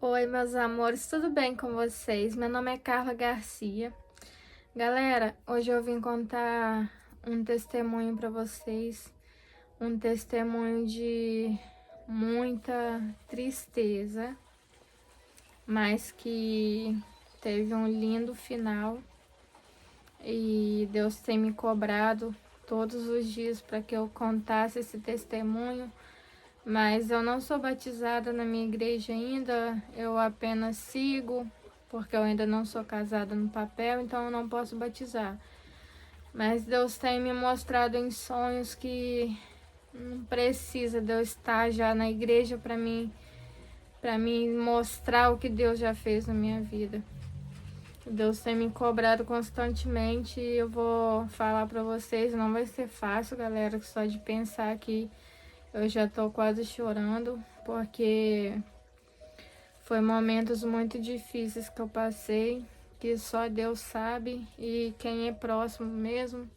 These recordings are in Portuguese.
Oi, meus amores, tudo bem com vocês? Meu nome é Carla Garcia. Galera, hoje eu vim contar um testemunho para vocês, um testemunho de muita tristeza, mas que teve um lindo final e Deus tem me cobrado todos os dias para que eu contasse esse testemunho. Mas eu não sou batizada na minha igreja ainda, eu apenas sigo, porque eu ainda não sou casada no papel, então eu não posso batizar. Mas Deus tem me mostrado em sonhos que não precisa de eu estar já na igreja para mim mostrar o que Deus já fez na minha vida. Deus tem me cobrado constantemente e eu vou falar para vocês, não vai ser fácil, galera, só de pensar que eu já tô quase chorando, porque foi momentos muito difíceis que eu passei, que só Deus sabe e quem é próximo mesmo.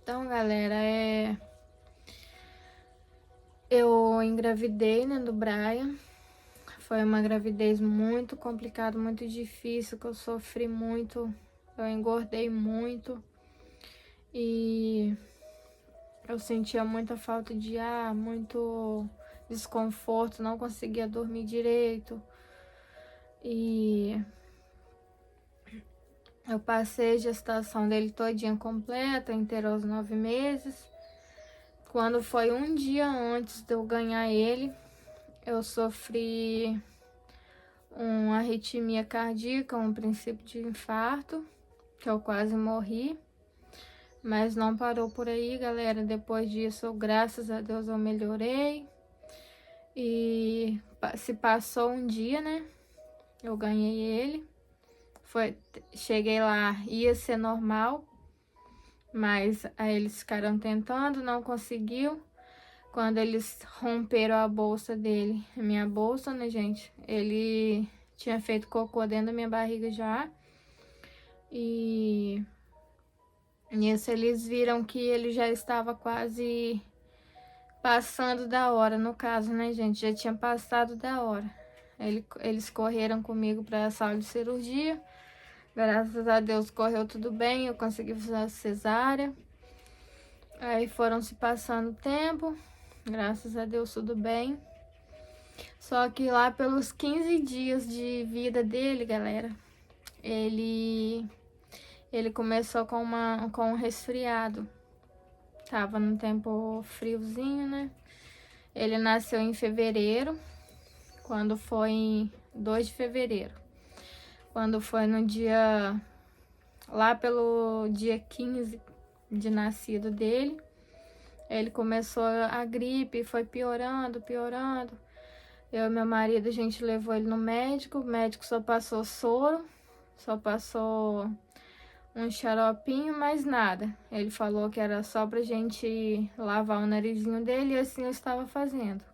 Então, galera, eu engravidei, né, do Brian. Foi uma gravidez muito complicada, muito difícil, que eu sofri muito, eu engordei muito e eu sentia muita falta de ar, muito desconforto, não conseguia dormir direito. E eu passei a gestação dele todinha completa, inteira aos 9 meses. Quando foi um dia antes de eu ganhar ele, eu sofri uma arritmia cardíaca, um princípio de infarto, que eu quase morri. Mas não parou por aí, galera. Depois disso, graças a Deus, eu melhorei. E se passou um dia, né? Eu ganhei ele. Cheguei lá, ia ser normal, mas aí eles ficaram tentando, não conseguiu. Quando eles romperam a bolsa dele, a minha bolsa, né, gente? Ele tinha feito cocô dentro da minha barriga já. E nisso eles viram que ele já estava quase passando da hora, no caso, né, gente? Já tinha passado da hora. Eles correram comigo para a sala de cirurgia. Graças a Deus correu tudo bem, eu consegui fazer a cesárea. Aí foram se passando o tempo, graças a Deus tudo bem. Só que lá pelos 15 dias de vida dele, galera, ele começou com um resfriado. Tava no tempo friozinho, né? Ele nasceu em fevereiro, quando foi em 2 de fevereiro. Quando foi no dia, lá pelo dia 15 de nascido dele, ele começou a gripe, foi piorando. Eu e meu marido, a gente levou ele no médico, o médico só passou soro, só passou um xaropinho, mais nada. Ele falou que era só pra gente lavar o narizinho dele e assim eu estava fazendo.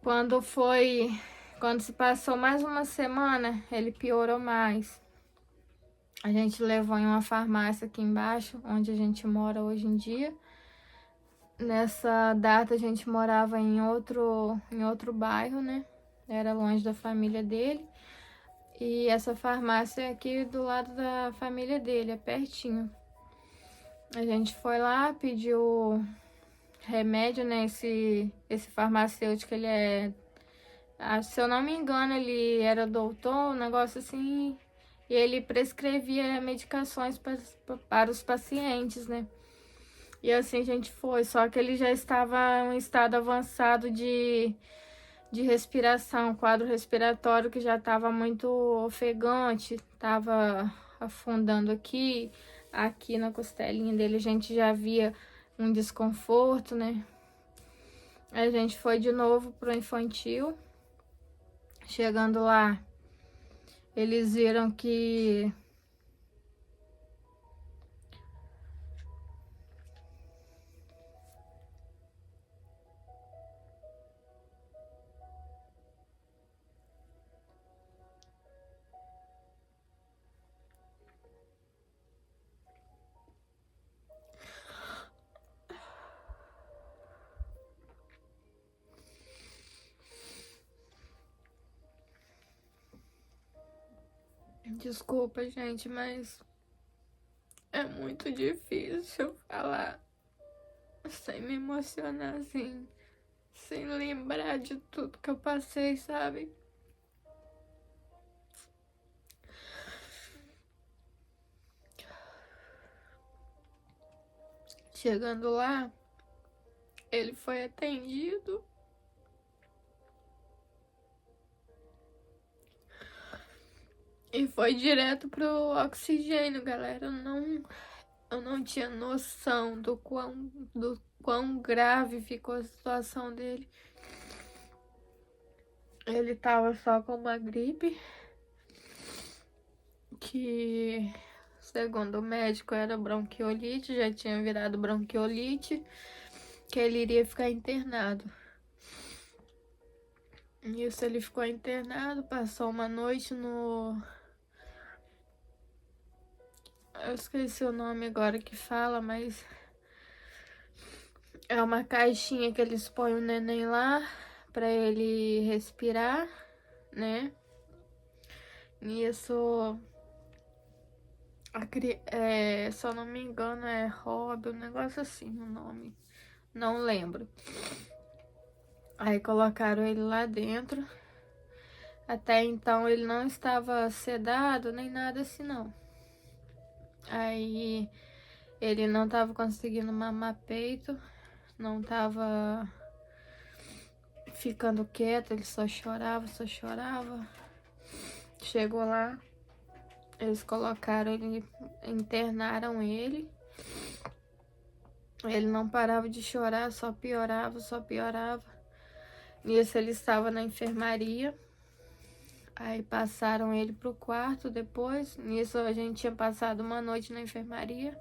Quando se passou mais uma semana, ele piorou mais. A gente levou em uma farmácia aqui embaixo, onde a gente mora hoje em dia. Nessa data a gente morava em outro bairro, né? Era longe da família dele. E essa farmácia é aqui do lado da família dele, é pertinho. A gente foi lá, pediu remédio, né? Esse farmacêutico, ele se eu não me engano, ele era doutor, um negócio assim. E ele prescrevia medicações para os pacientes, né? E assim a gente foi, só que ele já estava em um estado avançado de respiração, quadro respiratório que já estava muito ofegante, estava afundando aqui na costelinha dele, a gente já via um desconforto, né? A gente foi de novo pro infantil. Chegando lá, eles viram que Desculpa, gente, mas é muito difícil falar sem me emocionar, assim, sem lembrar de tudo que eu passei, sabe? Chegando lá, ele foi atendido. E foi direto pro oxigênio, galera. Eu não tinha noção do quão grave ficou a situação dele. Ele tava só com uma gripe, que segundo o médico era bronquiolite, já tinha virado bronquiolite, que ele iria ficar internado. Nisso ele ficou internado, passou uma noite no... Eu esqueci o nome agora que fala, mas é uma caixinha que eles põem o neném lá pra ele respirar, né? Nisso, se eu não me engano, é Rob, um negócio assim o nome. Não lembro. Aí colocaram ele lá dentro. Até então ele não estava sedado, nem nada assim, não. Aí ele não estava conseguindo mamar peito, não estava ficando quieto, ele só chorava, só chorava. Chegou lá, eles colocaram ele, internaram ele. Ele não parava de chorar, só piorava, só piorava. Nisso ele estava na enfermaria. Aí passaram ele pro quarto depois. Nisso a gente tinha passado uma noite na enfermaria.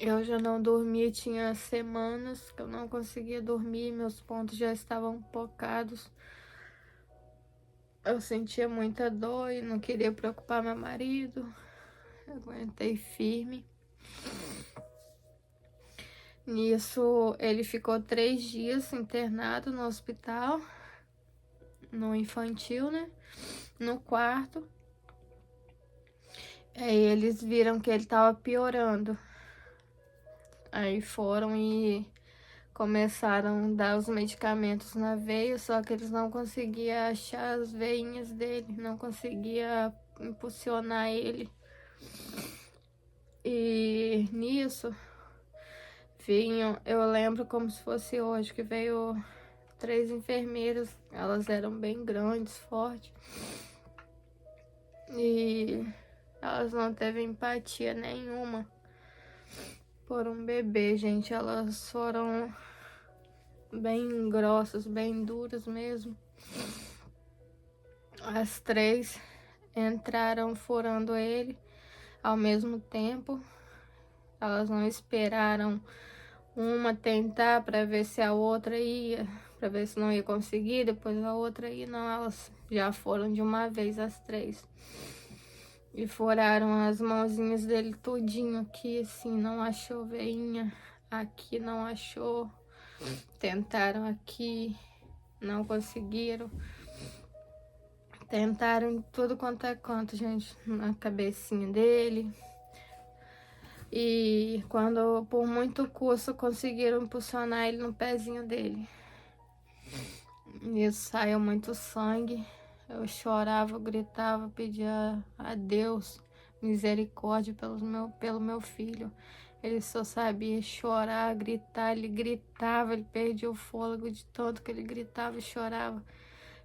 Eu já não dormia, tinha semanas que eu não conseguia dormir, meus pontos já estavam focados. Eu sentia muita dor e não queria preocupar meu marido. Eu aguentei firme. Nisso, ele ficou 3 dias internado no hospital, no infantil, né? No quarto. Aí eles viram que ele tava piorando. Aí foram e começaram a dar os medicamentos na veia, só que eles não conseguiam achar as veinhas dele, não conseguia impulsionar ele. E nisso vinham, eu lembro como se fosse hoje, que veio 3 enfermeiras, elas eram bem grandes, fortes. E elas não teve empatia nenhuma por um bebê, gente. Elas foram bem grossas, bem duras mesmo. As 3 entraram furando ele ao mesmo tempo. Elas não esperaram uma tentar para ver se a outra ia, para ver se não ia conseguir, depois a outra ia. Não, elas já foram de uma vez as 3. E furaram as mãozinhas dele tudinho aqui, assim, não achou veinha. Aqui não achou. Tentaram aqui, não conseguiram. Tentaram em tudo quanto é canto, gente, na cabecinha dele. E quando, por muito custo, conseguiram impulsionar ele no pezinho dele. Isso saiu muito sangue. Eu chorava, eu gritava, pedia a Deus misericórdia pelo meu filho. Ele só sabia chorar, gritar. Ele gritava, ele perdia o fôlego de tanto que ele gritava e chorava.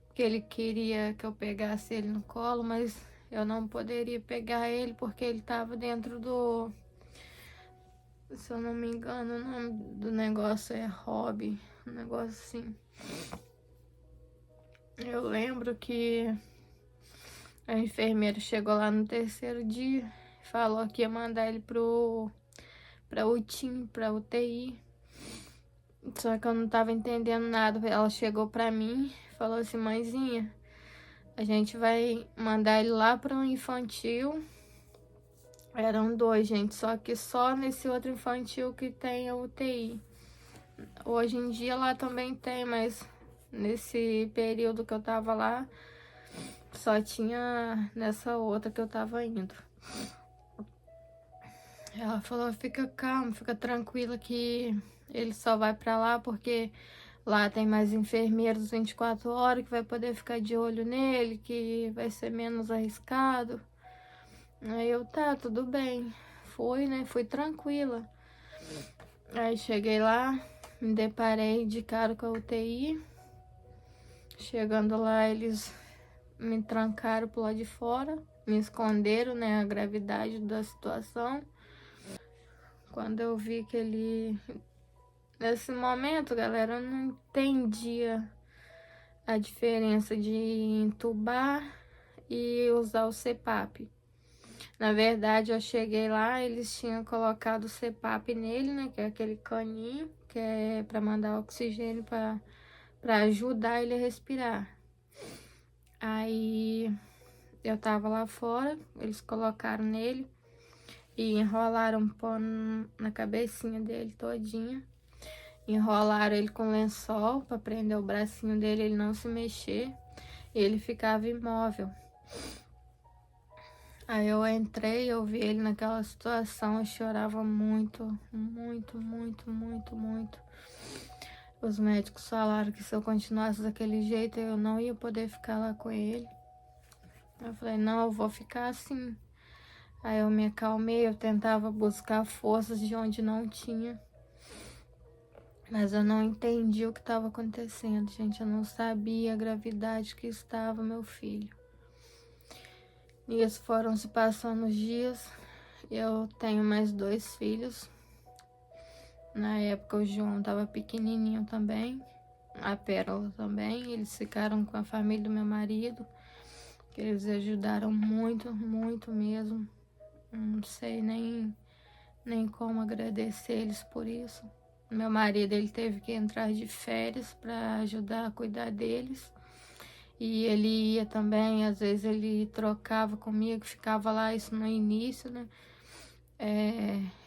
Porque ele queria que eu pegasse ele no colo, mas eu não poderia pegar ele porque ele estava dentro do... Se eu não me engano, o nome do negócio é Rob, um negócio assim. Eu lembro que a enfermeira chegou lá no 3º dia, falou que ia mandar ele pra UTI. Só que eu não tava entendendo nada. Ela chegou pra mim, falou assim: mãezinha, a gente vai mandar ele lá pro infantil. Eram 2, gente, só que só nesse outro infantil que tem a UTI. Hoje em dia lá também tem, mas nesse período que eu tava lá, Só tinha nessa outra que eu tava indo. Ela falou, fica calma, fica tranquila que ele só vai pra lá porque lá tem mais enfermeiros 24 horas que vai poder ficar de olho nele, que vai ser menos arriscado. Aí eu, tá, tudo bem. Fui, né? Fui tranquila. Aí cheguei lá, me deparei de cara com a UTI. Chegando lá, eles me trancaram pro lado de fora, me esconderam, né, a gravidade da situação. Quando eu vi que ele... Nesse momento, galera, eu não entendia a diferença de entubar e usar o CPAP. Na verdade, eu cheguei lá, eles tinham colocado o CPAP nele, né, que é aquele caninho, que é para mandar oxigênio para ajudar ele a respirar. Aí eu tava lá fora, eles colocaram nele e enrolaram um pano na cabecinha dele todinha. Enrolaram ele com lençol para prender o bracinho dele, ele não se mexer. E ele ficava imóvel. Aí eu entrei, eu vi ele naquela situação, eu chorava muito, muito, muito, muito, muito. Os médicos falaram que se eu continuasse daquele jeito, eu não ia poder ficar lá com ele. Eu falei, não, eu vou ficar assim. Aí eu me acalmei, eu tentava buscar forças de onde não tinha. Mas eu não entendi o que estava acontecendo, gente. Eu não sabia a gravidade que estava meu filho. Nisso foram se passando os dias. Eu tenho mais 2 filhos. Na época o João estava pequenininho também. A Pérola também. Eles ficaram com a família do meu marido. Que eles ajudaram muito, muito mesmo. Não sei nem como agradecer eles por isso. Meu marido, ele teve que entrar de férias para ajudar a cuidar deles. E ele ia também, às vezes ele trocava comigo, ficava lá, isso no início, né?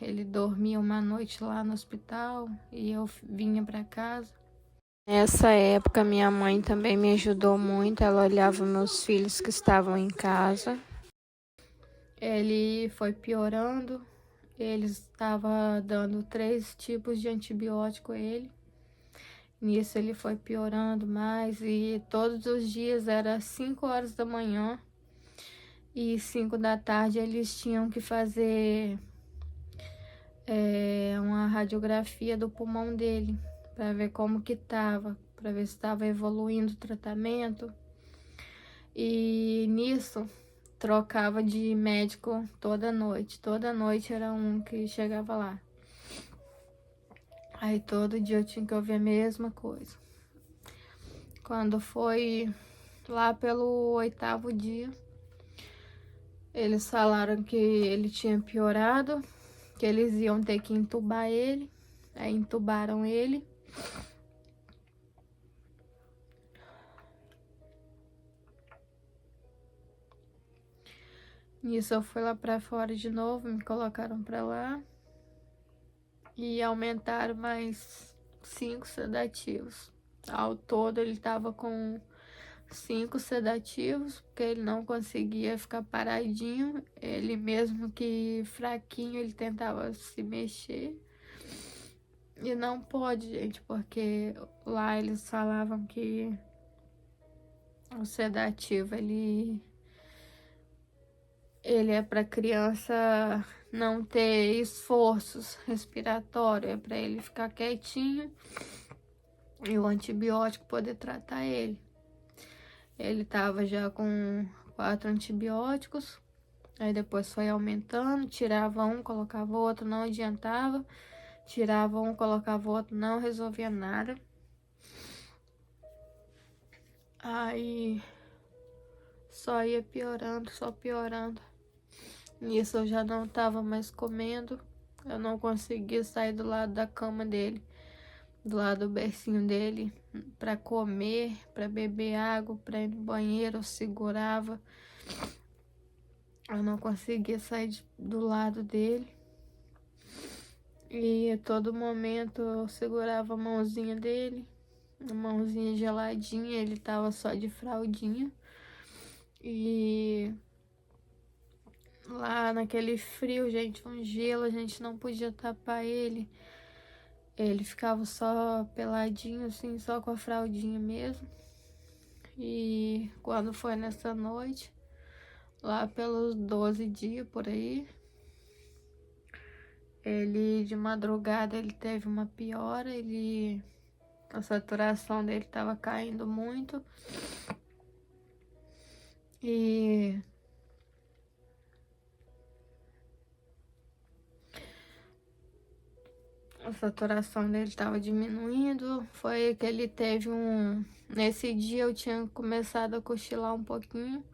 Ele dormia uma noite lá no hospital e eu vinha para casa. Nessa época, minha mãe também me ajudou muito, ela olhava meus filhos que estavam em casa. Ele foi piorando, eles estavam dando 3 tipos de antibiótico a ele. Nisso ele foi piorando mais e todos os dias era 5 horas da manhã e 5 da tarde eles tinham que fazer uma radiografia do pulmão dele para ver como que tava, para ver se estava evoluindo o tratamento. E nisso trocava de médico toda noite era um que chegava lá. Aí todo dia eu tinha que ouvir a mesma coisa. Quando foi lá pelo 8º dia, eles falaram que ele tinha piorado, que eles iam ter que entubar ele. Aí entubaram ele. Nisso eu fui lá pra fora de novo, me colocaram pra lá. E aumentaram mais 5 sedativos. Ao todo ele tava com 5 sedativos, porque ele não conseguia ficar paradinho. Ele mesmo que fraquinho, ele tentava se mexer. E não pode, gente, porque lá eles falavam que o sedativo, ele é para criança não ter esforços respiratórios, é para ele ficar quietinho e o antibiótico poder tratar ele. Ele tava já com 4 antibióticos, aí depois foi aumentando, tirava um, colocava outro, não adiantava, tirava um, colocava outro, não resolvia nada. Aí só ia piorando, só piorando. Nisso eu já não tava mais comendo, eu não conseguia sair do lado da cama dele, do lado do bercinho dele, para comer, para beber água, para ir no banheiro, eu segurava. Eu não conseguia sair do lado dele. E a todo momento eu segurava a mãozinha dele, a mãozinha geladinha, ele tava só de fraldinha. E lá naquele frio, gente, um gelo, a gente não podia tapar ele. Ele ficava só peladinho, assim, só com a fraldinha mesmo. E quando foi nessa noite, lá pelos 12 dias por aí, ele de madrugada ele teve uma piora, a saturação dele estava caindo muito. E a saturação dele estava diminuindo. Foi que ele teve Nesse dia eu tinha começado a cochilar um pouquinho.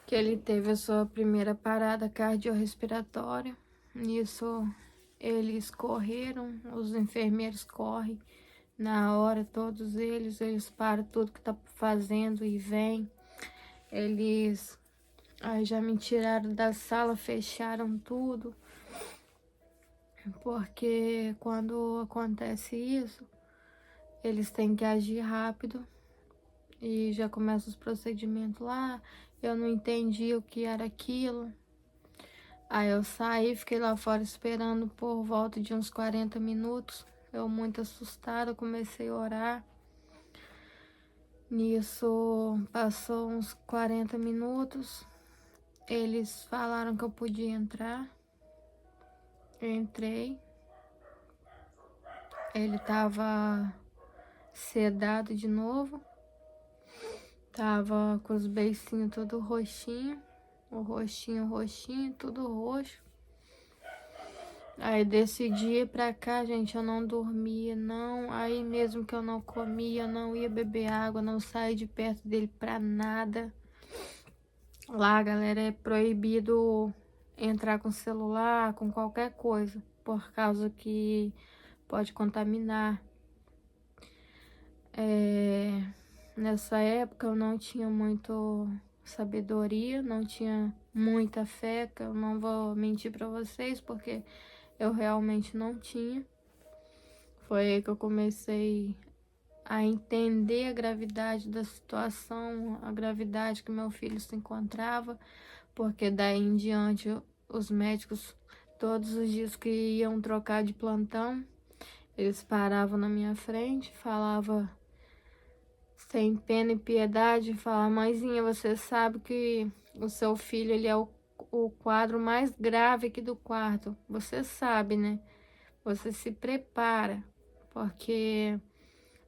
Que ele teve a sua primeira parada cardiorrespiratória. Nisso eles correram, os enfermeiros correm na hora, todos eles param tudo que tá fazendo e vêm. Eles aí já me tiraram da sala, fecharam tudo. Porque quando acontece isso, eles têm que agir rápido e já começa os procedimentos lá. Eu não entendi o que era aquilo. Aí eu saí, fiquei lá fora esperando por volta de uns 40 minutos. Eu muito assustada, comecei a orar. Nisso passou uns 40 minutos. Eles falaram que eu podia entrar. Eu entrei. Ele tava sedado de novo. Tava com os beicinhos tudo roxinho. O roxinho, tudo roxo. Aí desse dia pra cá, gente, eu não dormia, não. Aí mesmo que eu não comia, eu não ia beber água, não saía de perto dele pra nada. Lá, galera, é proibido entrar com celular, com qualquer coisa, por causa que pode contaminar. Nessa época eu não tinha muito sabedoria, não tinha muita fé, que eu não vou mentir pra vocês, porque eu realmente não tinha. Foi aí que eu comecei a entender a gravidade da situação, a gravidade que meu filho se encontrava, porque daí em diante os médicos, todos os dias que iam trocar de plantão, eles paravam na minha frente, falavam sem pena e piedade, falavam: mãezinha, você sabe que o seu filho ele é o quadro mais grave aqui do quarto, você sabe, né? Você se prepara, porque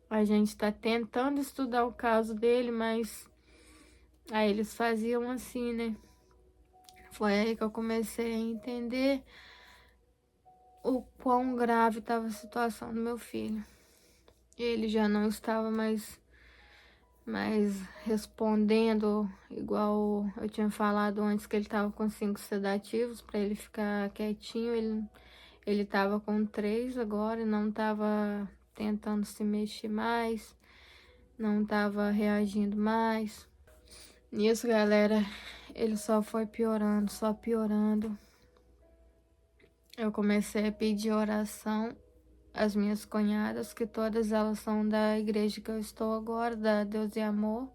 a gente está tentando estudar o caso dele, mas aí eles faziam assim, né? Foi aí que eu comecei a entender o quão grave estava a situação do meu filho. Ele já não estava mais respondendo, igual eu tinha falado antes, que ele estava com 5 sedativos para ele ficar quietinho. Ele estava com 3 agora e não estava tentando se mexer mais, não estava reagindo mais. Nisso, galera, ele só foi piorando, só piorando. Eu comecei a pedir oração às minhas cunhadas, que todas elas são da igreja que eu estou agora, da Deus e Amor.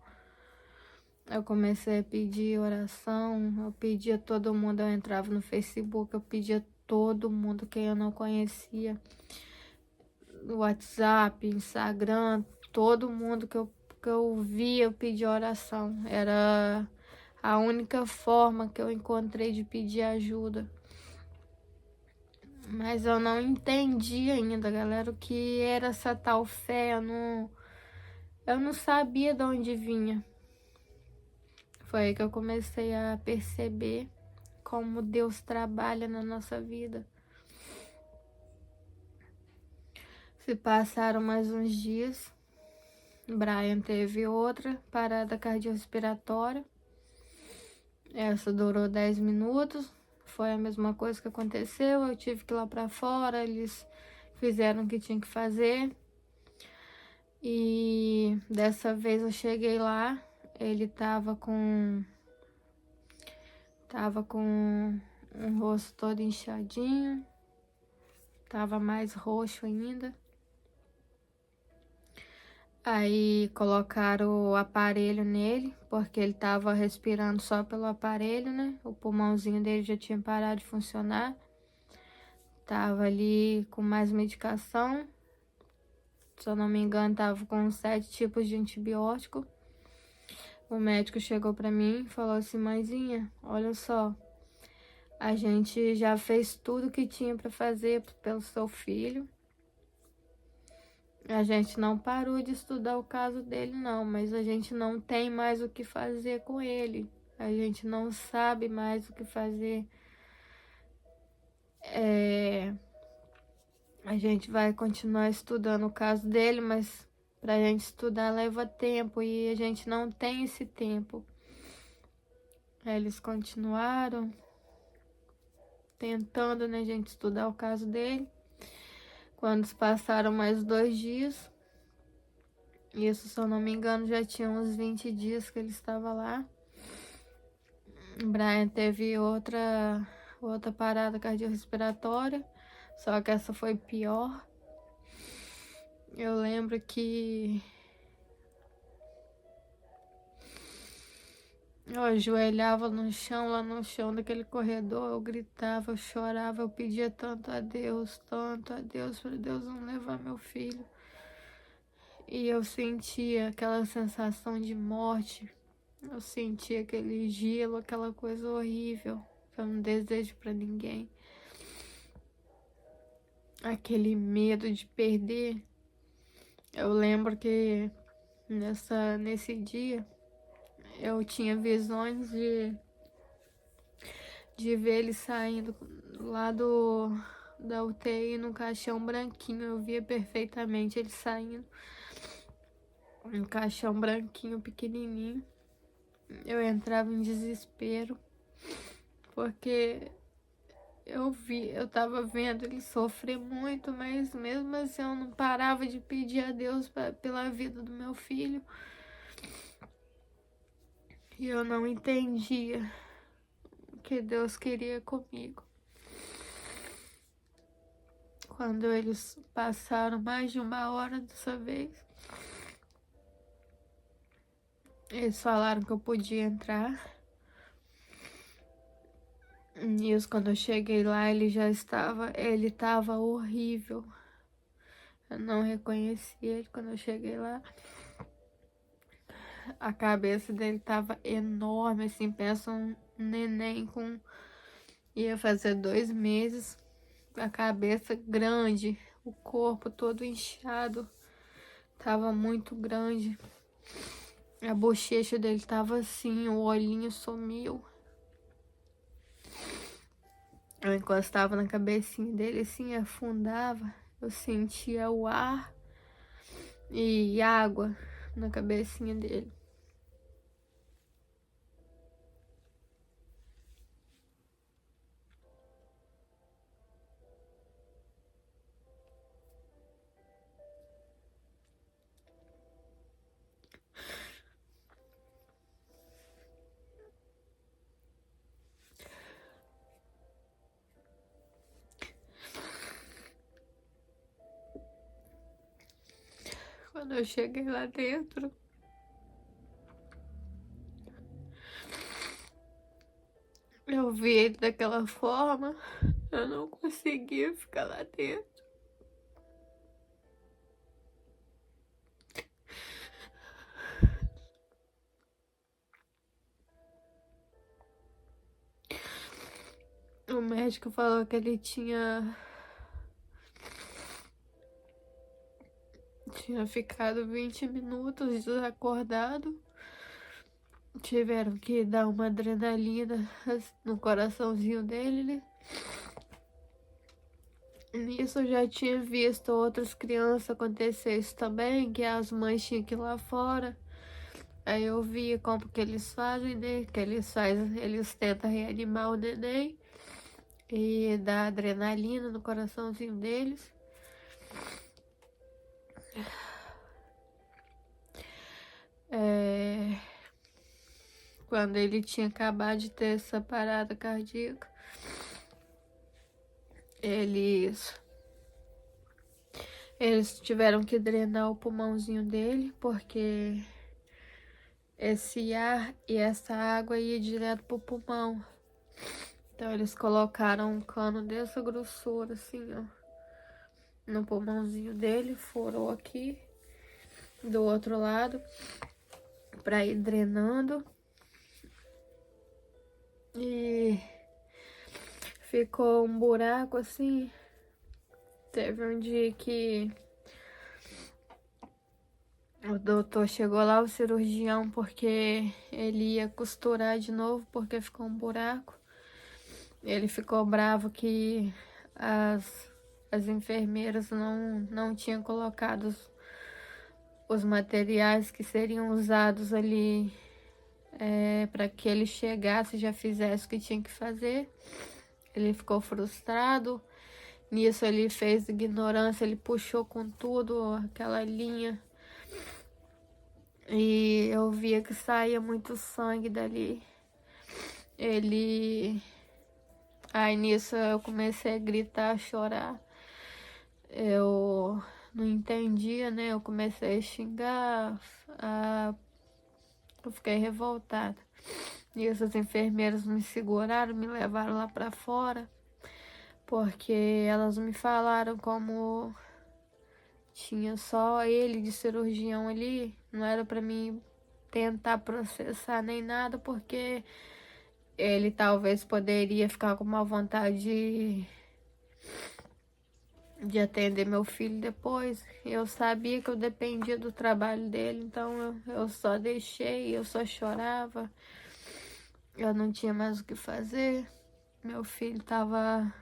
Eu comecei a pedir oração, eu pedia a todo mundo, eu entrava no Facebook, eu pedia a todo mundo, quem eu não conhecia, no WhatsApp, Instagram, todo mundo que eu via, eu pedia oração. Era a única forma que eu encontrei de pedir ajuda. Mas eu não entendi ainda, galera, o que era essa tal fé. Eu não sabia de onde vinha. Foi aí que eu comecei a perceber como Deus trabalha na nossa vida. Se passaram mais uns dias, Brian teve outra parada cardiorrespiratória. Essa durou 10 minutos. Foi a mesma coisa que aconteceu. Eu tive que ir lá pra fora. Eles fizeram o que tinha que fazer. E dessa vez eu cheguei lá. Ele tava com um rosto todo inchadinho. Tava mais roxo ainda. Aí colocaram o aparelho nele, porque ele tava respirando só pelo aparelho, né? O pulmãozinho dele já tinha parado de funcionar. Tava ali com mais medicação. Se eu não me engano, tava com 7 tipos de antibiótico. O médico chegou pra mim e falou assim: mãezinha, olha só, a gente já fez tudo que tinha pra fazer pelo seu filho. A gente não parou de estudar o caso dele, não, mas a gente não tem mais o que fazer com ele. A gente não sabe mais o que fazer. A gente vai continuar estudando o caso dele, mas pra gente estudar leva tempo e a gente não tem esse tempo. Aí eles continuaram tentando, né, gente, estudar o caso dele. Quando se passaram mais 2 dias, isso, se eu não me engano, já tinha uns 20 dias que ele estava lá. O Brian teve outra parada cardiorrespiratória, só que essa foi pior. Eu lembro que eu ajoelhava no chão, lá no chão daquele corredor, eu gritava, eu chorava, eu pedia tanto a Deus, para Deus não levar meu filho. E eu sentia aquela sensação de morte, eu sentia aquele gelo, aquela coisa horrível, que eu não desejo pra ninguém. Aquele medo de perder. Eu lembro que nesse dia eu tinha visões de ver ele saindo lá da UTI no caixão branquinho. Eu via perfeitamente ele saindo um caixão branquinho, pequenininho. Eu entrava em desespero, porque eu tava vendo ele sofrer muito, mas mesmo assim eu não parava de pedir a Deus pela vida do meu filho. E eu não entendia o que Deus queria comigo. Quando eles passaram mais de 1 hora dessa vez, eles falaram que eu podia entrar. Nisso, quando eu cheguei lá, ele estava horrível. Eu não reconheci ele quando eu cheguei lá. A cabeça dele tava enorme, assim, pensa um neném ia fazer 2 meses. A cabeça grande, o corpo todo inchado, tava muito grande. A bochecha dele tava assim, o olhinho sumiu. Eu encostava na cabecinha dele assim, afundava. Eu sentia o ar e água na cabecinha dele. Quando eu cheguei lá dentro, eu vi ele daquela forma, eu não conseguia ficar lá dentro. O médico falou que ele tinha ficado 20 minutos desacordado. Tiveram que dar uma adrenalina no coraçãozinho dele, né? Nisso eu já tinha visto outras crianças acontecer isso também, que as mães tinham que ir lá fora. Aí eu via como que eles fazem, né? Que eles tentam reanimar o neném e dar adrenalina no coraçãozinho deles. Quando ele tinha acabado de ter essa parada cardíaca, eles Eles tiveram que drenar o pulmãozinho dele, porque esse ar e essa água ia direto pro pulmão. Então eles colocaram um cano dessa grossura, assim, ó, no pulmãozinho dele, furou aqui do outro lado pra ir drenando. E ficou um buraco assim. Teve um dia que o doutor chegou lá, o cirurgião, porque ele ia costurar de novo, porque ficou um buraco. Ele ficou bravo que as enfermeiras não tinham colocado os materiais que seriam usados ali para que ele chegasse e já fizesse o que tinha que fazer. Ele ficou frustrado. Nisso ele fez ignorância, ele puxou com tudo aquela linha. E eu via que saía muito sangue dali. Aí nisso eu comecei a gritar, a chorar. Eu não entendia, né? Eu comecei a xingar. Eu fiquei revoltada. E essas enfermeiras me seguraram, me levaram lá pra fora. Porque elas me falaram como tinha só ele de cirurgião ali. Não era pra mim tentar processar nem nada, porque ele talvez poderia ficar com má vontade de atender meu filho depois. Eu sabia que eu dependia do trabalho dele, então eu só deixei, eu só chorava. Eu não tinha mais o que fazer. Meu filho tava...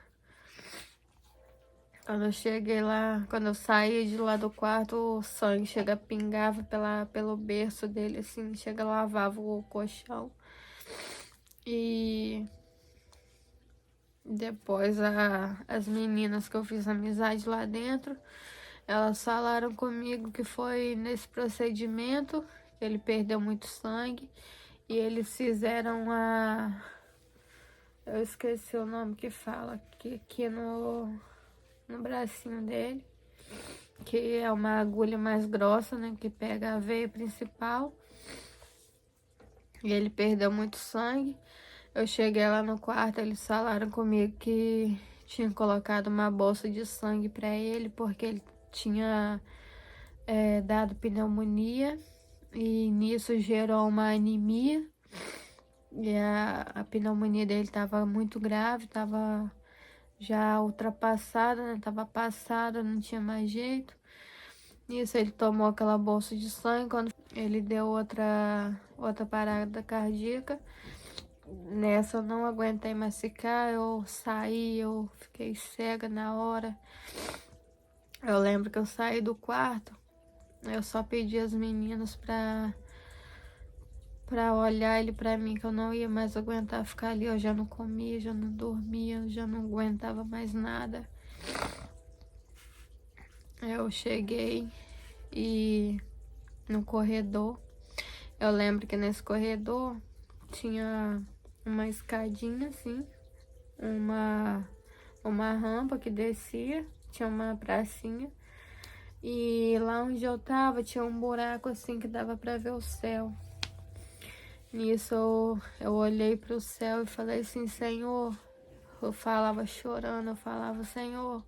Quando eu cheguei lá, quando eu saí de lá do quarto, o sangue pingava pelo berço dele, assim, lavava o colchão. E depois as meninas que eu fiz amizade lá dentro, elas falaram comigo que foi nesse procedimento, que ele perdeu muito sangue, e eles fizeram eu esqueci o nome que fala, aqui no bracinho dele, que é uma agulha mais grossa, né, que pega a veia principal. E ele perdeu muito sangue. Eu cheguei lá no quarto, eles falaram comigo que tinha colocado uma bolsa de sangue para ele, porque ele tinha dado pneumonia, e nisso gerou uma anemia. E a pneumonia dele estava muito grave, estava já ultrapassada, né? Tava passada, não tinha mais jeito. Nisso ele tomou aquela bolsa de sangue, quando ele deu outra parada cardíaca. Nessa eu não aguentei mais ficar, eu saí, eu fiquei cega na hora. Eu lembro que eu saí do quarto, eu só pedi às meninas pra olhar ele pra mim, que eu não ia mais aguentar ficar ali. Eu já não comia, já não dormia, eu já não aguentava mais nada. Eu cheguei e no corredor, eu lembro que nesse corredor tinha uma escadinha assim, uma rampa que descia, tinha uma pracinha. E lá onde eu tava tinha um buraco assim que dava pra ver o céu. Nisso eu olhei pro céu e falei assim: Senhor, eu falava chorando, eu falava: Senhor,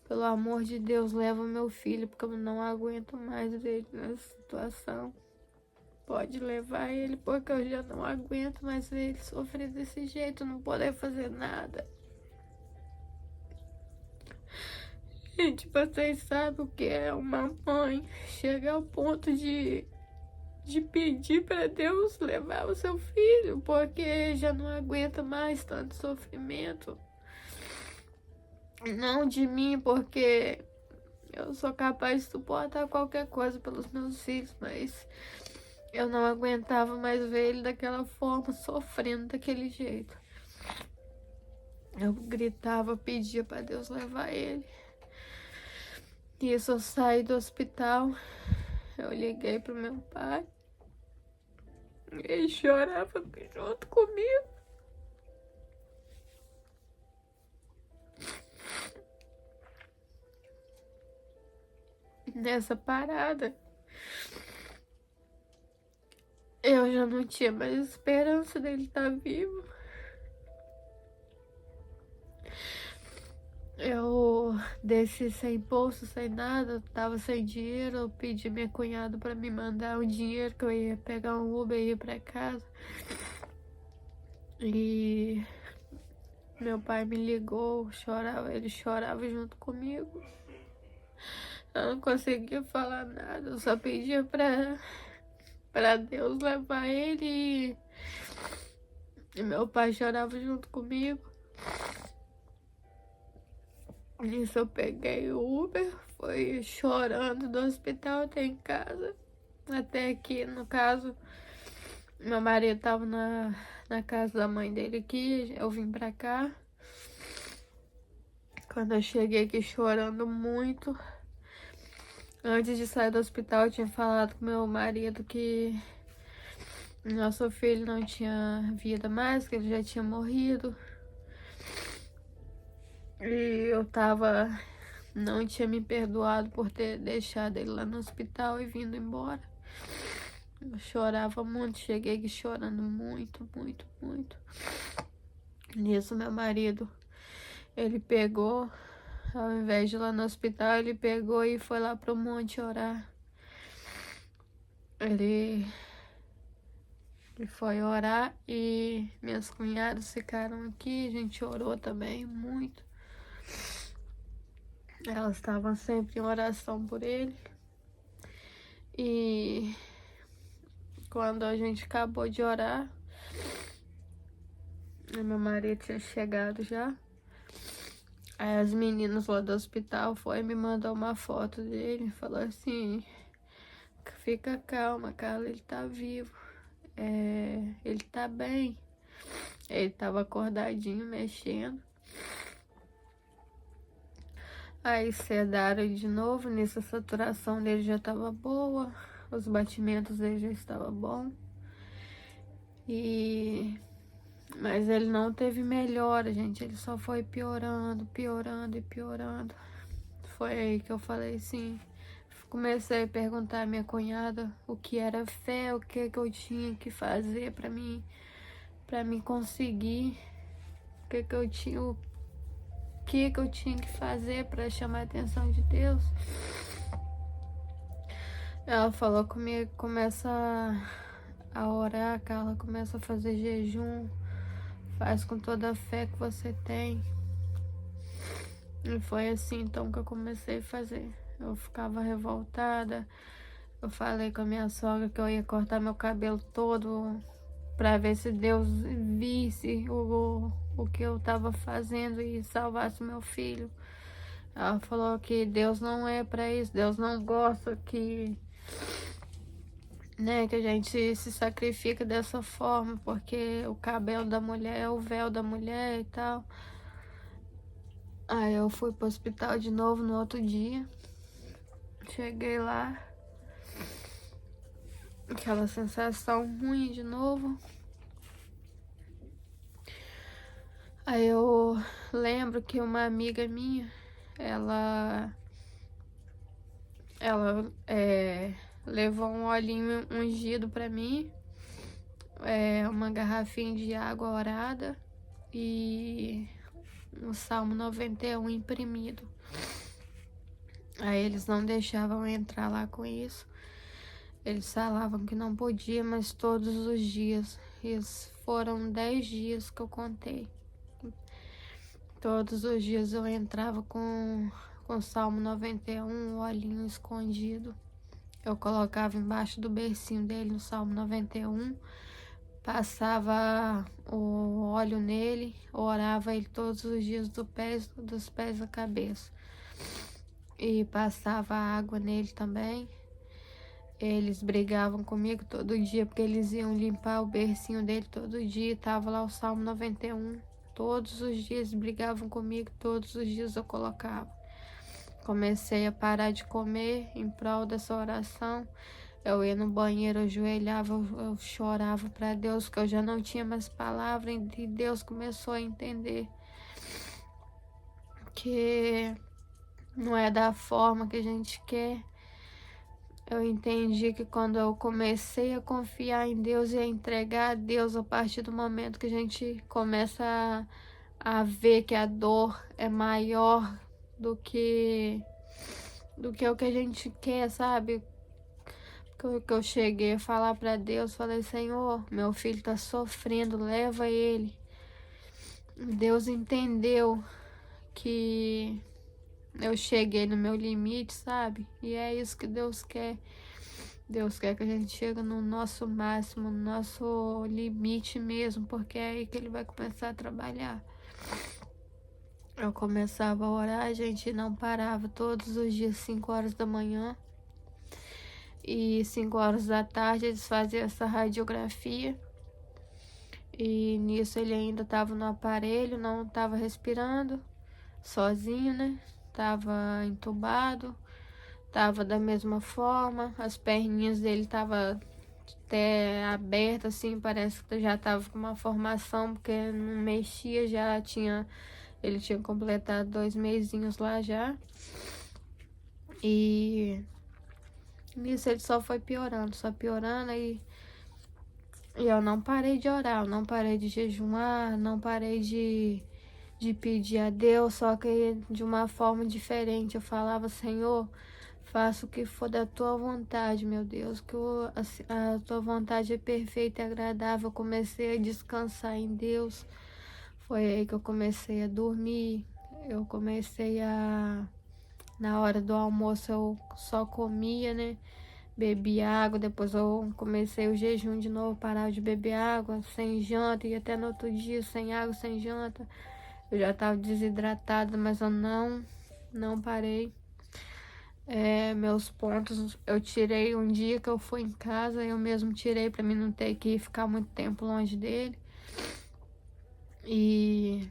pelo amor de Deus, leva meu filho, porque eu não aguento mais ver ele nessa situação. Pode levar ele, porque eu já não aguento mais ver ele sofrer desse jeito, não poder fazer nada. Gente, vocês sabem o que é uma mãe chegar ao ponto de pedir para Deus levar o seu filho, porque já não aguenta mais tanto sofrimento. Não de mim, porque eu sou capaz de suportar qualquer coisa pelos meus filhos, mas eu não aguentava mais ver ele daquela forma, sofrendo daquele jeito. Eu gritava, pedia para Deus levar ele. Isso, eu saí do hospital, eu liguei pro meu pai, ele chorava junto comigo. nessa parada, eu já não tinha mais esperança dele estar vivo. Eu desci sem bolsa, sem nada, tava sem dinheiro. Eu pedi minha cunhada pra me mandar um dinheiro que eu ia pegar um Uber e ir pra casa. E meu pai me ligou, chorava, ele chorava junto comigo. Eu não conseguia falar nada, eu só pedia pra Deus levar ele. E meu pai chorava junto comigo. Nisso eu peguei o Uber, fui chorando do hospital até em casa. Até aqui, no caso, meu marido tava na casa da mãe dele aqui, eu vim pra cá. Quando eu cheguei aqui chorando muito, antes de sair do hospital, eu tinha falado com meu marido que nosso filho não tinha vida mais, que ele já tinha morrido. E eu não tinha me perdoado por ter deixado ele lá no hospital e vindo embora. Eu chorava muito, cheguei aqui chorando muito, muito, muito. Nisso, meu marido, ele pegou, ao invés de ir lá no hospital, ele pegou e foi lá pro monte orar. Ele foi orar e minhas cunhadas ficaram aqui, a gente orou também muito. Elas estavam sempre em oração por ele. E quando a gente acabou de orar, meu marido tinha chegado já. Aí as meninas lá do hospital foi e me mandou uma foto dele. Falou assim, fica calma, Carla, ele tá vivo. Ele tá bem. Ele tava acordadinho, mexendo. Aí sedaram ele de novo, nisso a saturação dele já tava boa, os batimentos dele já estavam bons. Mas ele não teve melhora, gente, ele só foi piorando, piorando e piorando. Foi aí que eu falei assim, comecei a perguntar à minha cunhada o que era fé, o que eu tinha que fazer pra mim conseguir, o que eu tinha que fazer para chamar a atenção de Deus. Ela falou comigo, começa a orar, Carla, começa a fazer jejum, faz com toda a fé que você tem. E foi assim então que eu comecei a fazer. Eu ficava revoltada, eu falei com a minha sogra que eu ia cortar meu cabelo todo para ver se Deus visse o que eu tava fazendo e salvasse meu filho. Ela falou que Deus não é para isso, Deus não gosta que a gente se sacrifica dessa forma, porque o cabelo da mulher é o véu da mulher e tal. Aí eu fui pro hospital de novo no outro dia. Cheguei lá, aquela sensação ruim de novo. Aí eu lembro que uma amiga minha, ela levou um olhinho ungido pra mim, uma garrafinha de água orada e o Salmo 91 imprimido. Aí eles não deixavam eu entrar lá com isso. Eles falavam que não podia, mas todos os dias. Foram 10 dias que eu contei. Todos os dias eu entrava com o Salmo 91, o olhinho escondido. Eu colocava embaixo do bercinho dele no Salmo 91, passava o óleo nele, orava ele todos os dias dos pés à cabeça. E passava água nele também. Eles brigavam comigo todo dia, porque eles iam limpar o bercinho dele todo dia, tava lá o Salmo 91. Todos os dias brigavam comigo, todos os dias eu colocava. Comecei a parar de comer em prol dessa oração. Eu ia no banheiro, eu ajoelhava, eu chorava para Deus, que eu já não tinha mais palavra, e Deus começou a entender que não é da forma que a gente quer, Eu entendi que quando eu comecei a confiar em Deus e a entregar a Deus, a partir do momento que a gente começa a ver que a dor é maior do que o que a gente quer, sabe? Que eu cheguei a falar para Deus, falei: Senhor, meu filho tá sofrendo, leva ele. Deus entendeu que eu cheguei no meu limite, sabe? E é isso que Deus quer. Deus quer que a gente chegue no nosso máximo, no nosso limite mesmo, porque é aí que Ele vai começar a trabalhar. Eu começava a orar, a gente não parava todos os dias, 5 horas da manhã. E 5 horas da tarde eles faziam essa radiografia. E nisso ele ainda estava no aparelho, não estava respirando, sozinho, né? Tava entubado, tava da mesma forma, as perninhas dele tava até abertas, assim, parece que já tava com uma formação, porque não mexia, ele tinha completado 2 mesinhos lá já. E nisso ele só foi piorando, e eu não parei de orar, eu não parei de jejuar, não parei de pedir a Deus, só que de uma forma diferente. Eu falava: Senhor, faça o que for da tua vontade, meu Deus, que a tua vontade é perfeita e agradável. Eu comecei a descansar em Deus. Foi aí que eu comecei a dormir. Eu comecei na hora do almoço eu só comia, né? Bebia água, depois eu comecei o jejum de novo, parava de beber água, sem janta, e até no outro dia sem água, sem janta. Eu já estava desidratada, mas eu não parei. Meus pontos eu tirei um dia que eu fui em casa, eu mesmo tirei para mim não ter que ficar muito tempo longe dele. E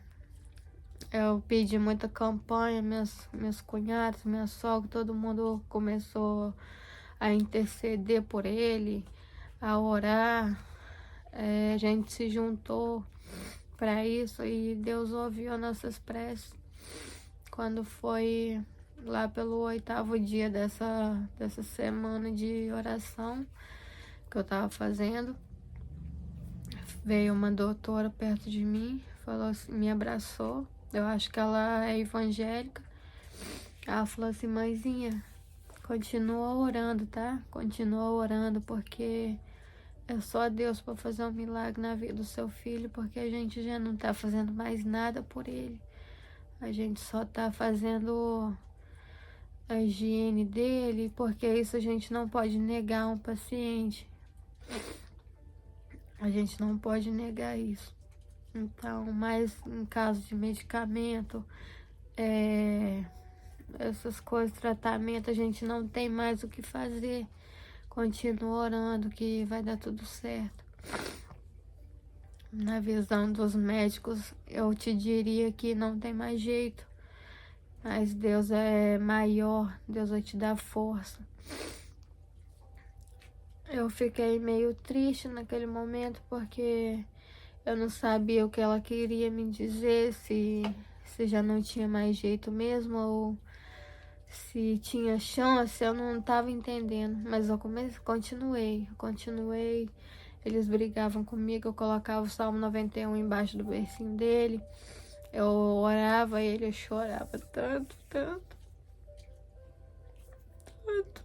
eu pedi muita campanha, minhas cunhadas, minha sogra, todo mundo começou a interceder por ele, a orar. A gente se juntou para isso e Deus ouviu nossas preces. Quando foi lá pelo 8º dia dessa semana de oração que eu tava fazendo, veio uma doutora perto de mim, falou assim, me abraçou. Eu acho que ela é evangélica. Ela falou assim: mãezinha, continua orando, tá? Continua orando, porque é só Deus para fazer um milagre na vida do seu filho, porque a gente já não tá fazendo mais nada por ele. A gente só tá fazendo a higiene dele, porque isso a gente não pode negar um paciente. A gente não pode negar isso. Então, mas em caso de medicamento, essas coisas, tratamento, a gente não tem mais o que fazer. Continua orando que vai dar tudo certo. Na visão dos médicos, eu te diria que não tem mais jeito. Mas Deus é maior, Deus vai te dar força. Eu fiquei meio triste naquele momento porque eu não sabia o que ela queria me dizer, se já não tinha mais jeito mesmo ou se tinha chance, eu não estava entendendo. Mas eu continuei. Eles brigavam comigo, eu colocava o Salmo 91 embaixo do bercinho dele. Eu orava ele, eu chorava tanto, tanto, tanto.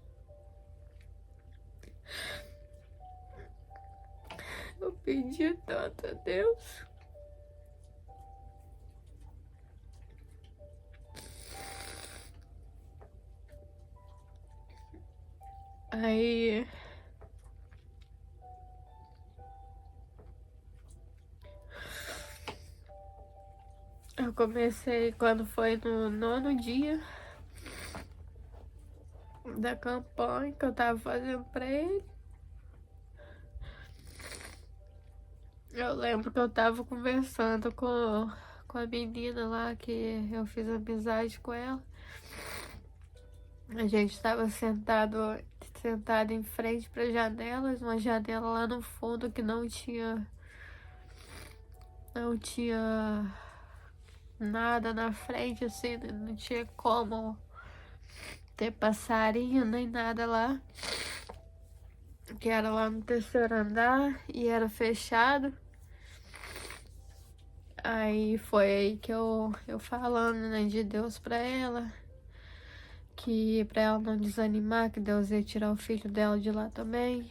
Eu pedia tanto a Deus. Aí eu comecei quando foi no 9º dia da campanha que eu tava fazendo pra ele. Eu lembro que eu tava conversando com a menina lá, que eu fiz amizade com ela. A gente estava sentado em frente para janelas, uma janela lá no fundo que não tinha nada na frente, assim, não tinha como ter passarinho nem nada lá, que era lá no terceiro andar e era fechado. Aí foi aí que eu falando, né, de Deus pra ela, que pra ela não desanimar, que Deus ia tirar o filho dela de lá também.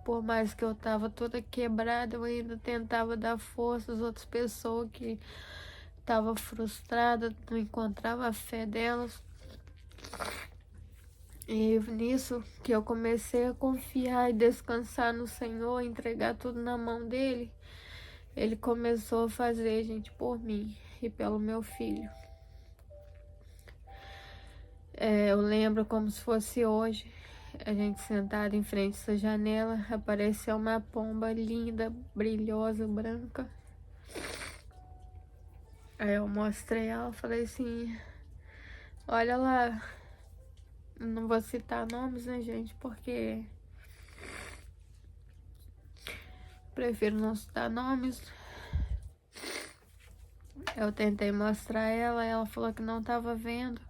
Por mais que eu tava toda quebrada, eu ainda tentava dar força às outras pessoas que tava frustrada, não encontrava a fé delas. E nisso que eu comecei a confiar e descansar no Senhor, entregar tudo na mão dele, ele começou a fazer, gente, por mim e pelo meu filho. Eu lembro como se fosse hoje, a gente sentada em frente a essa janela, apareceu uma pomba linda, brilhosa, branca. Aí eu mostrei ela, falei assim, olha lá, não vou citar nomes, né, gente, porque prefiro não citar nomes. Eu tentei mostrar ela falou que não tava vendo.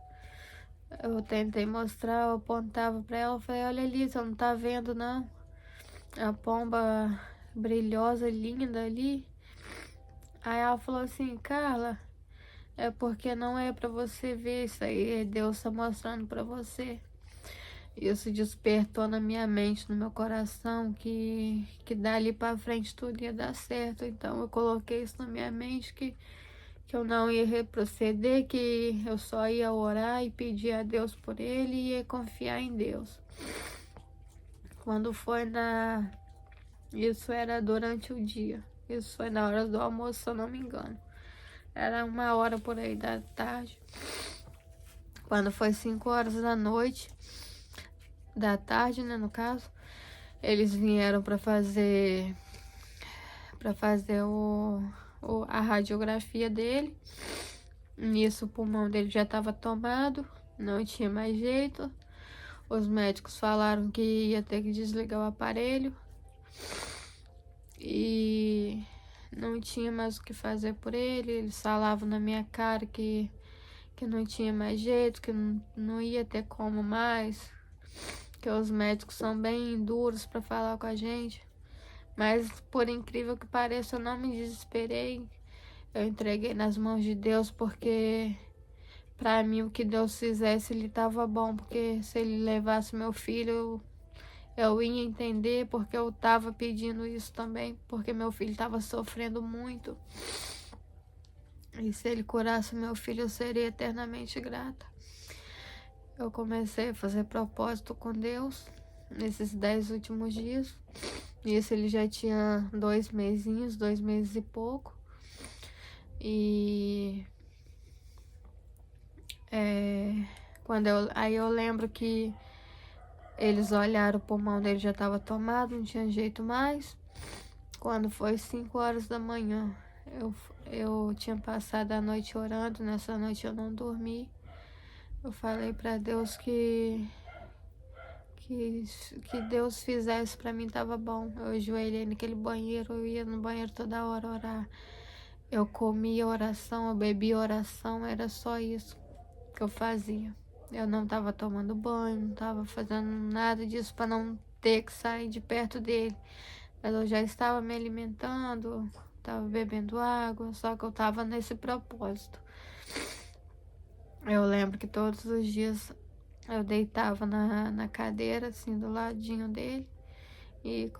Eu tentei mostrar, eu apontava pra ela, falei, olha ali, você não tá vendo não? A pomba brilhosa, linda ali. Aí ela falou assim, Carla, é porque não é pra você ver isso aí, Deus tá mostrando pra você. Isso despertou na minha mente, no meu coração, que dali pra frente tudo ia dar certo. Então eu coloquei isso na minha mente, que eu não ia retroceder, que eu só ia orar e pedir a Deus por ele e ia confiar em Deus. Quando foi Isso era durante o dia. Isso foi na hora do almoço, se eu não me engano. Era 1 hora por aí da tarde. Quando foi 5 horas da noite, da tarde, né, no caso, eles vieram para fazer a radiografia dele. Nisso o pulmão dele já estava tomado, não tinha mais jeito. Os médicos falaram que ia ter que desligar o aparelho e não tinha mais o que fazer por ele. Eles falavam na minha cara que não tinha mais jeito, que não ia ter como mais, que os médicos são bem duros para falar com a gente. Mas por incrível que pareça, eu não me desesperei. Eu entreguei nas mãos de Deus, porque pra mim o que Deus fizesse, ele tava bom, porque se ele levasse meu filho, eu ia entender, porque eu tava pedindo isso também, porque meu filho tava sofrendo muito. E se ele curasse meu filho, eu seria eternamente grata. Eu comecei a fazer propósito com Deus nesses 10 últimos dias. Isso ele já tinha 2 mesinhos, 2 meses e pouco. E aí eu lembro que eles olharam, o pulmão dele já estava tomado, não tinha jeito mais. Quando foi 5 horas da manhã, eu tinha passado a noite orando, nessa noite eu não dormi. Eu falei para Deus que Deus fizesse para mim, tava bom. Eu ajoelhei naquele banheiro, eu ia no banheiro toda hora orar. Eu comia oração, eu bebia oração, era só isso que eu fazia. Eu não tava tomando banho, não tava fazendo nada disso para não ter que sair de perto dele. Mas eu já estava me alimentando, estava bebendo água, só que eu estava nesse propósito. Eu lembro que todos os dias eu deitava na cadeira, assim, do ladinho dele, e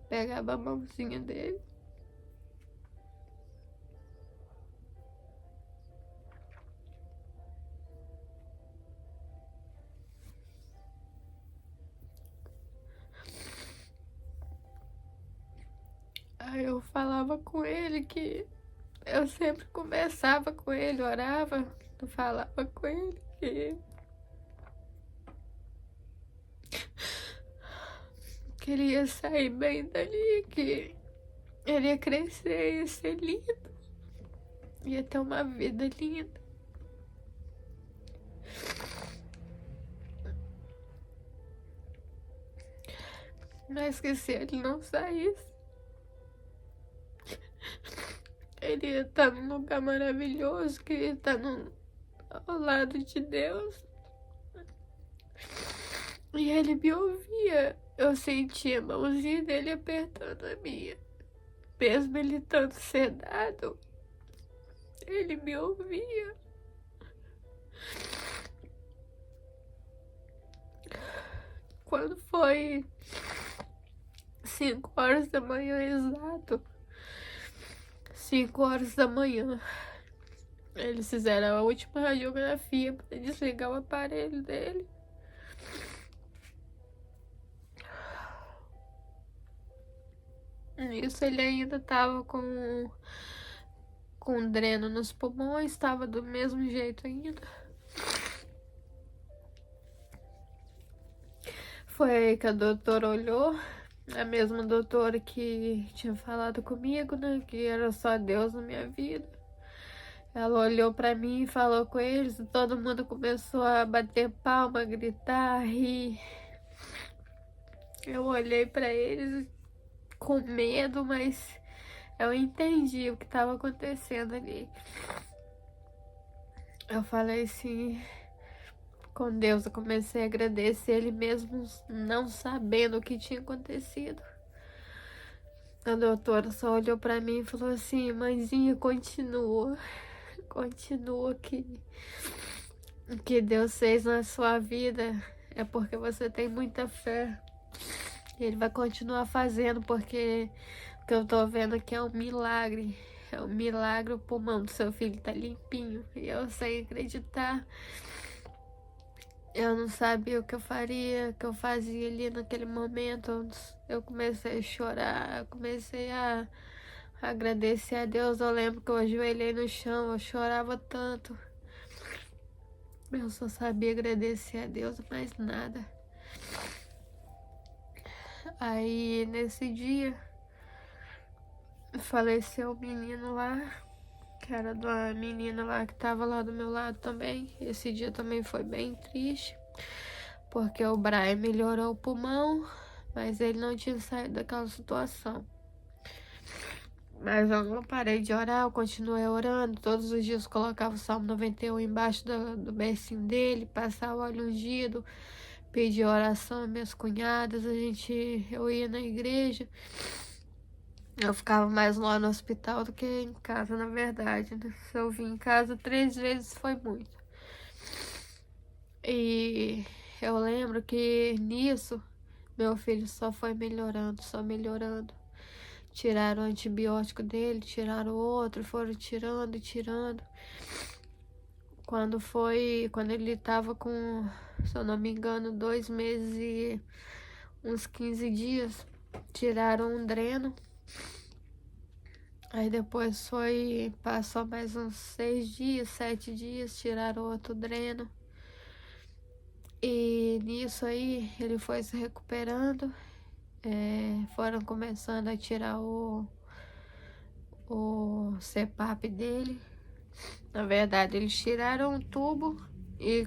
pegava a mãozinha dele. Aí eu falava com ele que eu sempre conversava com ele, orava, eu falava com ele que queria sair bem dali, que ele ia crescer, ia ser lindo, ia ter uma vida linda. Mas que se ele não saísse, ele ia estar num lugar maravilhoso, que ia estar ao lado de Deus. E ele me ouvia. Eu sentia a mãozinha dele apertando a minha. Mesmo ele estando sedado, ele me ouvia. Quando foi 5 horas da manhã exato, 5 horas da manhã, eles fizeram a última radiografia para desligar o aparelho dele. Isso ele ainda tava com dreno nos pulmões, estava do mesmo jeito ainda. Foi aí que a doutora olhou, a mesma doutora que tinha falado comigo, né, que era só Deus na minha vida. Ela olhou pra mim e falou com eles, e todo mundo começou a bater palma, gritar, rir. Eu olhei pra eles com medo, mas eu entendi o que estava acontecendo ali. Eu falei assim, com Deus, eu comecei a agradecer ele mesmo não sabendo o que tinha acontecido. A doutora só olhou pra mim e falou assim, mãezinha, continua que Deus fez na sua vida é porque você tem muita fé. Ele vai continuar fazendo porque o que eu tô vendo aqui é um milagre. É um milagre, o pulmão do seu filho tá limpinho. E eu sem acreditar. Eu não sabia o que eu faria, o que eu fazia ali naquele momento. Eu comecei a chorar, eu comecei a agradecer a Deus. Eu lembro que eu ajoelhei no chão, eu chorava tanto. Eu só sabia agradecer a Deus, mais nada. Aí nesse dia faleceu o menino lá, que era de uma menina lá que tava lá do meu lado também. Esse dia também foi bem triste, porque o Brian melhorou o pulmão, mas ele não tinha saído daquela situação. Mas eu não parei de orar, eu continuei orando. Todos os dias eu colocava o Salmo 91 embaixo do bercinho dele, passava o óleo ungido, pedia oração às minhas cunhadas, eu ia na igreja. Eu ficava mais lá no hospital do que em casa, na verdade, né? Se eu vim em casa 3 vezes foi muito. E eu lembro que nisso, meu filho só foi melhorando, só melhorando. Tiraram o antibiótico dele, tiraram outro, foram tirando e tirando. Quando ele tava com, se eu não me engano, 2 meses e uns 15 dias, tiraram um dreno. Aí depois passou mais uns 6 dias, 7 dias, tiraram outro dreno. E nisso aí ele foi se recuperando. Foram começando a tirar o CPAP dele. Na verdade, eles tiraram um tubo e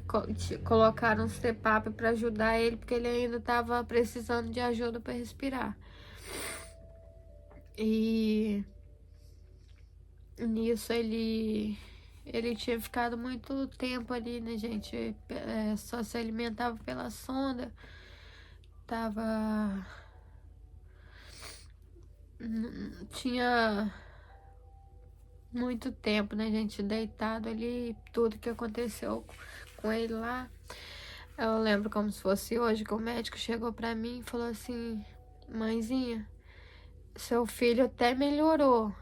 colocaram um CPAP para ajudar ele, porque ele ainda estava precisando de ajuda para respirar. E nisso ele tinha ficado muito tempo ali, né, gente? Só se alimentava pela sonda. Tinha muito tempo, né, gente, deitado ali, tudo que aconteceu com ele lá. Eu lembro como se fosse hoje, que o médico chegou pra mim e falou assim, mãezinha, seu filho até melhorou,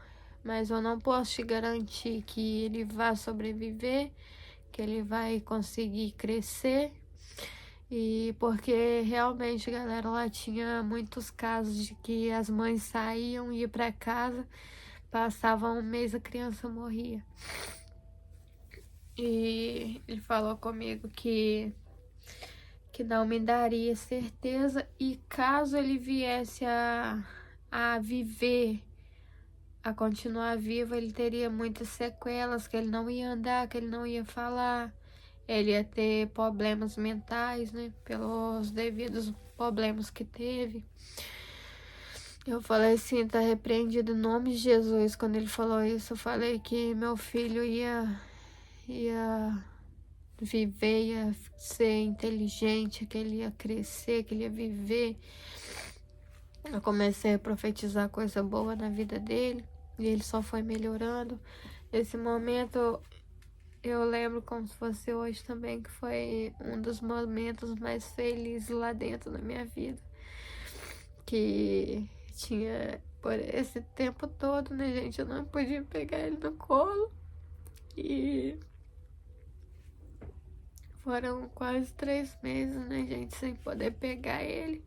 mas eu não posso te garantir que ele vai sobreviver, que ele vai conseguir crescer. E porque realmente, galera, lá tinha muitos casos de que as mães saíam, iam pra casa, passavam um mês, a criança morria. E ele falou comigo que não me daria certeza, e caso ele viesse a viver, a continuar vivo, ele teria muitas sequelas, que ele não ia andar, que ele não ia falar, ele ia ter problemas mentais, né, pelos devidos problemas que teve. Eu falei assim, tá repreendido em nome de Jesus. Quando ele falou isso, eu falei que meu filho ia viver, ia ser inteligente, que ele ia crescer, que ele ia viver. Eu comecei a profetizar coisa boa na vida dele e ele só foi melhorando. Esse momento eu lembro como se fosse hoje também, que foi um dos momentos mais felizes lá dentro da minha vida. Que tinha, por esse tempo todo, né, gente, eu não podia pegar ele no colo. E foram quase 3 meses, né, gente, sem poder pegar ele.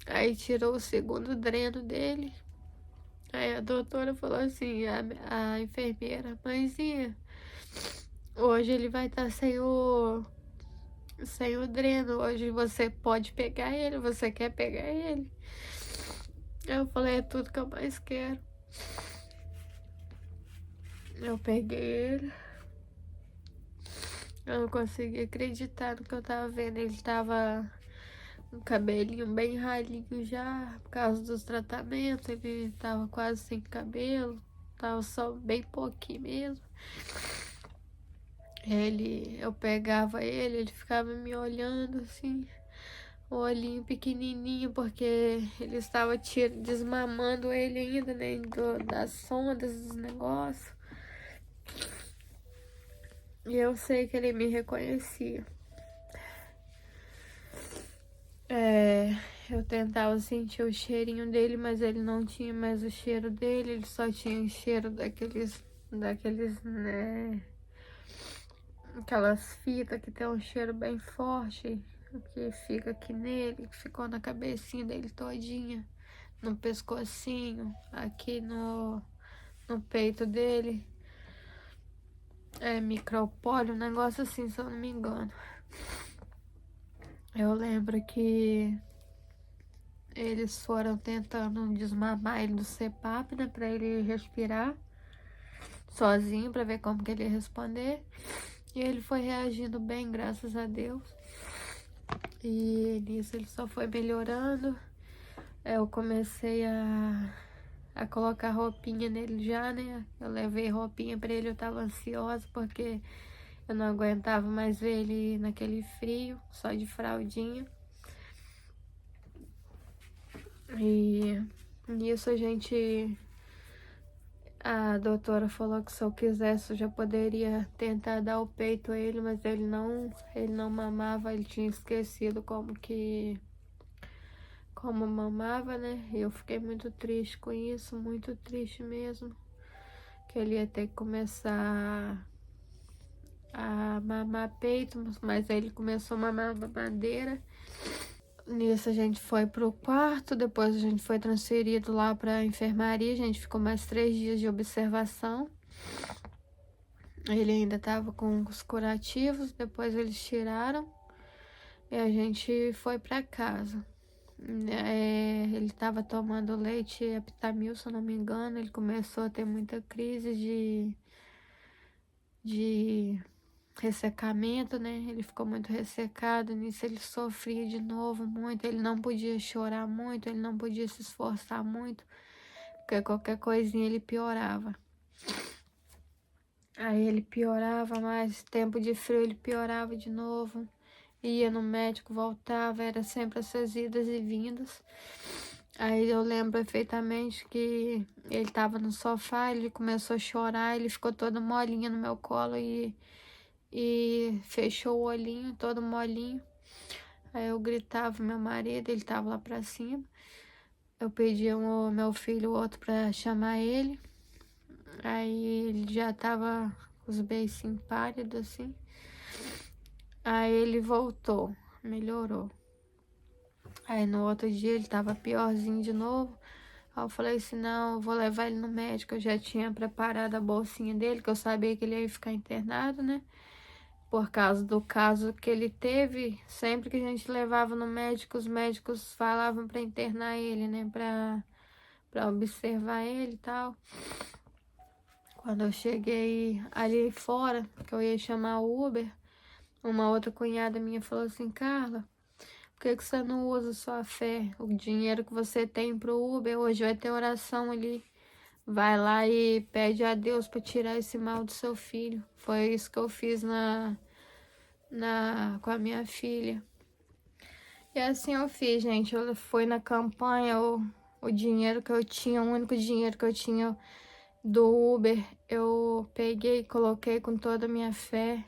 Aí tirou o segundo dreno dele. Aí a doutora falou assim, a enfermeira, mãezinha, hoje ele vai estar sem o dreno, hoje você pode pegar ele, você quer pegar ele? Eu falei, é tudo que eu mais quero. Eu peguei ele. Eu não consegui acreditar no que eu tava vendo. Ele tava com o cabelinho bem ralinho já, por causa dos tratamentos. Ele tava quase sem cabelo, tava só bem pouquinho mesmo. Eu pegava ele ficava me olhando assim, o olhinho pequenininho, porque ele estava desmamando ele ainda, né, das sondas, dos negócios. E eu sei que ele me reconhecia. Eu tentava sentir o cheirinho dele, mas ele não tinha mais o cheiro dele, ele só tinha o cheiro daqueles, né, aquelas fitas que tem um cheiro bem forte, que fica aqui nele, que ficou na cabecinha dele todinha, no pescocinho, aqui no peito dele. É micropólio, um negócio assim, se eu não me engano. Eu lembro que eles foram tentando desmamar ele do CPAP, né, pra ele respirar sozinho, pra ver como que ele ia responder. E ele foi reagindo bem, graças a Deus. E nisso ele só foi melhorando. Eu comecei a colocar roupinha nele já, né? Eu levei roupinha pra ele, eu tava ansiosa porque eu não aguentava mais ver ele naquele frio, só de fraldinha. E nisso a doutora falou que se eu quisesse eu já poderia tentar dar o peito a ele, mas ele não mamava, ele tinha esquecido como mamava, né? E eu fiquei muito triste com isso, muito triste mesmo, que ele ia ter que começar a mamar peito, mas aí ele começou a mamar mamadeira. Nisso a gente foi pro quarto, depois a gente foi transferido lá pra enfermaria, a gente ficou mais 3 dias de observação. Ele ainda tava com os curativos, depois eles tiraram e a gente foi pra casa. Ele tava tomando leite Aptamil, se eu não me engano, ele começou a ter muita crise de ressecamento, né? Ele ficou muito ressecado, nisso ele sofria de novo muito, ele não podia chorar muito, ele não podia se esforçar muito, porque qualquer coisinha ele piorava. Aí ele piorava mais, tempo de frio ele piorava de novo, ia no médico, voltava, era sempre essas idas e vindas. Aí eu lembro perfeitamente que ele tava no sofá, ele começou a chorar, ele ficou todo molinho no meu colo e fechou o olhinho, todo molinho. Aí eu gritava meu marido, ele tava lá pra cima. Eu pedi o meu filho, o outro, pra chamar ele. Aí ele já tava com os beicinhos pálidos, assim. Aí ele voltou, melhorou. Aí no outro dia ele tava piorzinho de novo. Aí eu falei assim, não, eu vou levar ele no médico. Eu já tinha preparado a bolsinha dele, que eu sabia que ele ia ficar internado, né? Por causa do caso que ele teve, sempre que a gente levava no médico, os médicos falavam para internar ele, né? Pra observar ele e tal. Quando eu cheguei ali fora, que eu ia chamar o Uber, uma outra cunhada minha falou assim, Carla, por que você não usa sua fé? O dinheiro que você tem pro Uber, hoje vai ter oração ali. Vai lá e pede a Deus para tirar esse mal do seu filho. Foi isso que eu fiz com a minha filha. E assim eu fiz, gente. Eu fui na campanha, o dinheiro que eu tinha, o único dinheiro que eu tinha do Uber, eu peguei e coloquei com toda a minha fé.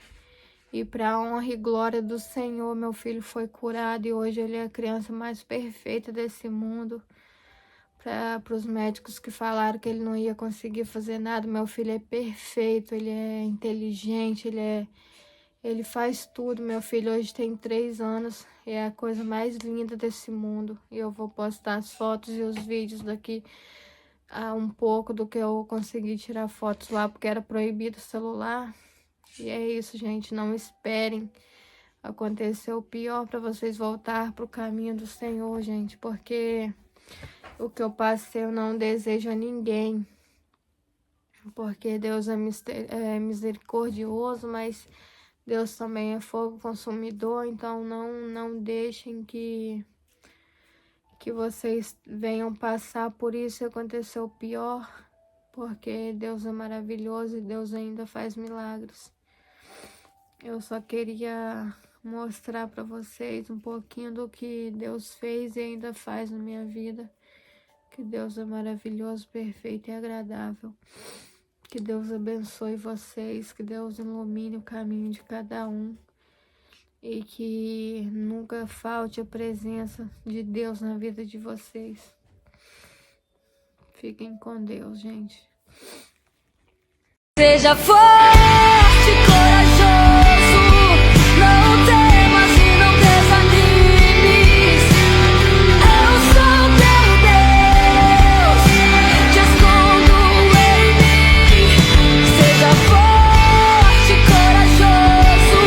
E para honra e glória do Senhor, meu filho foi curado e hoje ele é a criança mais perfeita desse mundo. Para os médicos que falaram que ele não ia conseguir fazer nada, meu filho é perfeito, ele é inteligente, ele faz tudo. Meu filho hoje tem 3 anos, é a coisa mais linda desse mundo. E eu vou postar as fotos e os vídeos daqui a um pouco do que eu consegui tirar fotos lá, porque era proibido o celular. E é isso, gente, não esperem acontecer o pior para vocês voltar para o caminho do Senhor, gente, porque o que eu passei eu não desejo a ninguém, porque Deus é misericordioso, mas Deus também é fogo consumidor, então não deixem que vocês venham passar por isso e acontecer o pior, porque Deus é maravilhoso e Deus ainda faz milagres. Eu só queria mostrar para vocês um pouquinho do que Deus fez e ainda faz na minha vida. Que Deus é maravilhoso, perfeito e agradável. Que Deus abençoe vocês, que Deus ilumine o caminho de cada um. E que nunca falte a presença de Deus na vida de vocês. Fiquem com Deus, gente. Seja forte, corajoso, não temas e não desanimes. Eu sou teu Deus, te escondo em mim. Seja forte, corajoso,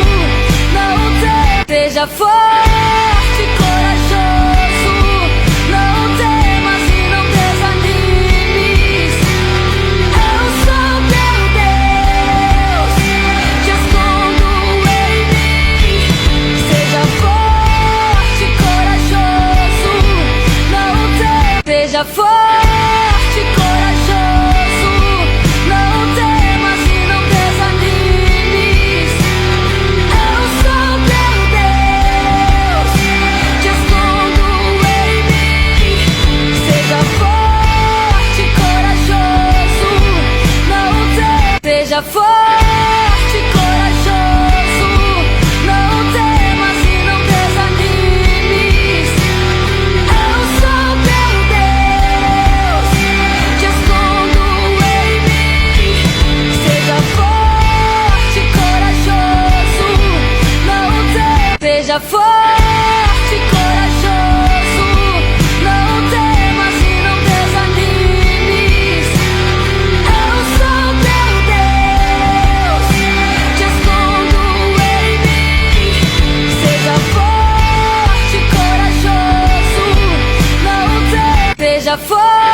não temas. Seja forte, corajoso, não temas e não desanimes. Eu sou teu Deus, te escondo em mim. Seja forte, corajoso, não temas. Seja forte, corajoso, não temas e não desanimes. Eu sou teu Deus, te escondo em mim. Seja forte, corajoso, não temas. Seja forte, corajoso, não temas e não desanimes. Eu sou teu Deus, te escondo em mim. Seja forte, corajoso, não temas. Seja forte, corajoso, não temas e não desanimes. Eu sou teu Deus, te escondo em mim. Seja forte, corajoso, não temas. Seja forte.